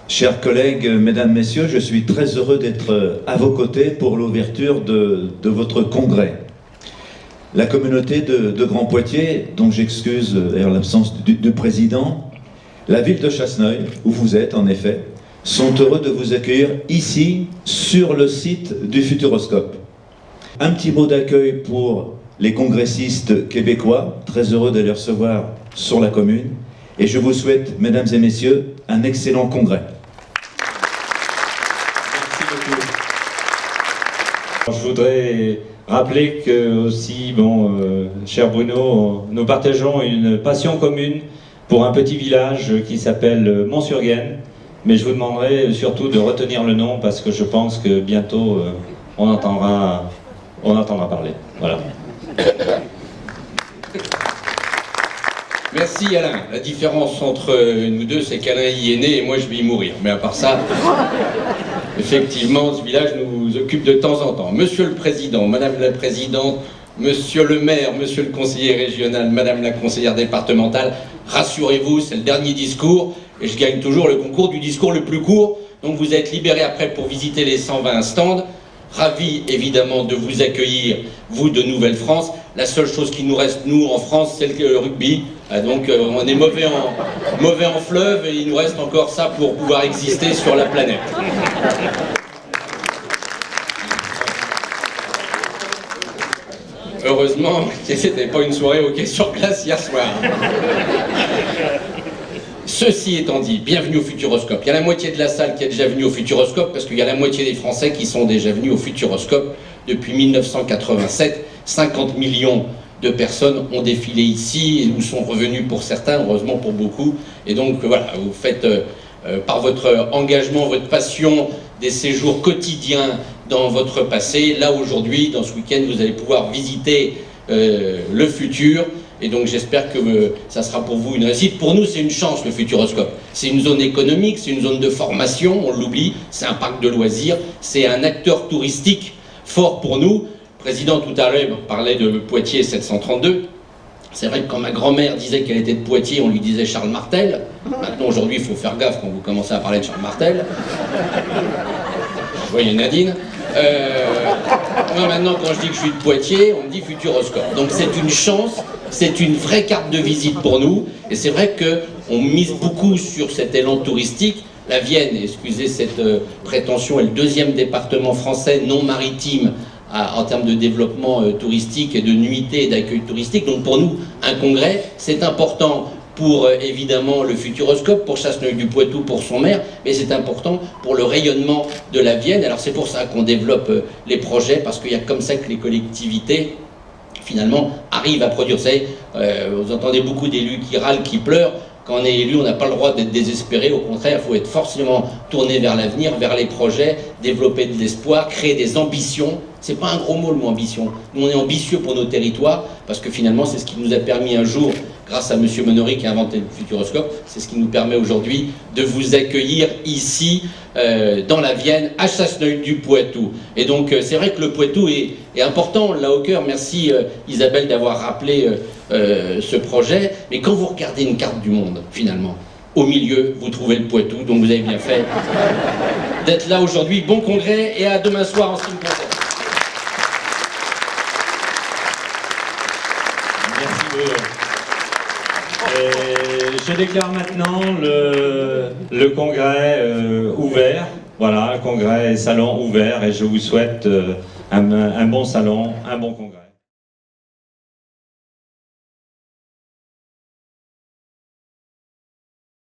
Chers collègues, mesdames, messieurs, je suis très heureux d'être à vos côtés pour l'ouverture de votre congrès. La communauté de Grand Poitiers, dont j'excuse l'absence du président, la ville de Chasseneuil, où vous êtes en effet, sont heureux de vous accueillir ici, sur le site du Futuroscope. Un petit mot d'accueil pour les congressistes québécois, très heureux de les recevoir sur la commune, et je vous souhaite, mesdames et messieurs, un excellent congrès. Je voudrais rappeler que aussi, cher Bruno, nous partageons une passion commune pour un petit village qui s'appelle Mont-sur-Gaine, mais je vous demanderai surtout de retenir le nom parce que je pense que bientôt on entendra parler. Voilà. Merci Alain. La différence entre nous deux, c'est qu'Alain y est né et moi je vais y mourir. Mais à part ça, effectivement, ce village nous occupe de temps en temps. Monsieur le Président, Madame la Présidente, Monsieur le maire, Monsieur le conseiller régional, Madame la conseillère départementale, rassurez-vous, c'est le dernier discours et je gagne toujours le concours du discours le plus court. Donc vous êtes libérés après pour visiter les 120 stands. Ravi évidemment de vous accueillir, vous de Nouvelle-France. La seule chose qui nous reste, nous, en France, c'est le rugby. Donc on est mauvais en fleuve et il nous reste encore ça pour pouvoir exister sur la planète. Heureusement que c'était pas une soirée hockey sur glace hier soir. Ceci étant dit, bienvenue au Futuroscope. Il y a la moitié de la salle qui est déjà venue au Futuroscope parce qu'il y a la moitié des Français qui sont déjà venus au Futuroscope depuis 1987. 50 millions de personnes ont défilé ici et nous sont revenus pour certains, heureusement pour beaucoup. Et donc voilà, vous faites par votre engagement, votre passion, des séjours quotidiens dans votre passé. Là aujourd'hui, dans ce week-end, vous allez pouvoir visiter le futur. Et donc j'espère que ça sera pour vous une réussite. Pour nous, c'est une chance, le Futuroscope. C'est une zone économique, c'est une zone de formation, on l'oublie, c'est un parc de loisirs, c'est un acteur touristique fort pour nous. Le président tout à l'heure parlait de Poitiers 732. C'est vrai que quand ma grand-mère disait qu'elle était de Poitiers, on lui disait Charles Martel. Maintenant, aujourd'hui, il faut faire gaffe quand vous commencez à parler de Charles Martel. Vous voyez Nadine. Moi maintenant quand je dis que je suis de Poitiers, on me dit Futuroscope. Donc c'est une chance, c'est une vraie carte de visite pour nous. Et c'est vrai qu'on mise beaucoup sur cet élan touristique. La Vienne, excusez cette prétention, est le deuxième département français non maritime en termes de développement touristique et de nuitées et d'accueil touristique. Donc pour nous, un congrès, c'est important pour évidemment le Futuroscope, pour Chasseneuil-du-Poitou, pour son maire, mais c'est important pour le rayonnement de la Vienne. Alors c'est pour ça qu'on développe les projets, parce qu'il y a comme ça que les collectivités, finalement, arrivent à produire. Vous savez, vous entendez beaucoup d'élus qui râlent, qui pleurent. Quand on est élu, on n'a pas le droit d'être désespéré. Au contraire, il faut être forcément tourné vers l'avenir, vers les projets, développer de l'espoir, créer des ambitions. C'est pas un gros mot, le mot ambition. Nous, on est ambitieux pour nos territoires, parce que finalement, c'est ce qui nous a permis un jour, grâce à M. Monory qui a inventé le Futuroscope, c'est ce qui nous permet aujourd'hui de vous accueillir ici, dans la Vienne, à Chasseneuil-du-Poitou. Et donc, c'est vrai que le Poitou est important, on l'a au cœur. Merci Isabelle d'avoir rappelé ce projet. Mais quand vous regardez une carte du monde, finalement, au milieu, vous trouvez le Poitou, donc vous avez bien fait d'être là aujourd'hui. Bon congrès et à demain soir en ce qui me concerne. Merci Bruno. Je déclare maintenant le congrès ouvert. Voilà, un congrès salon ouvert et je vous souhaite un bon salon, un bon congrès.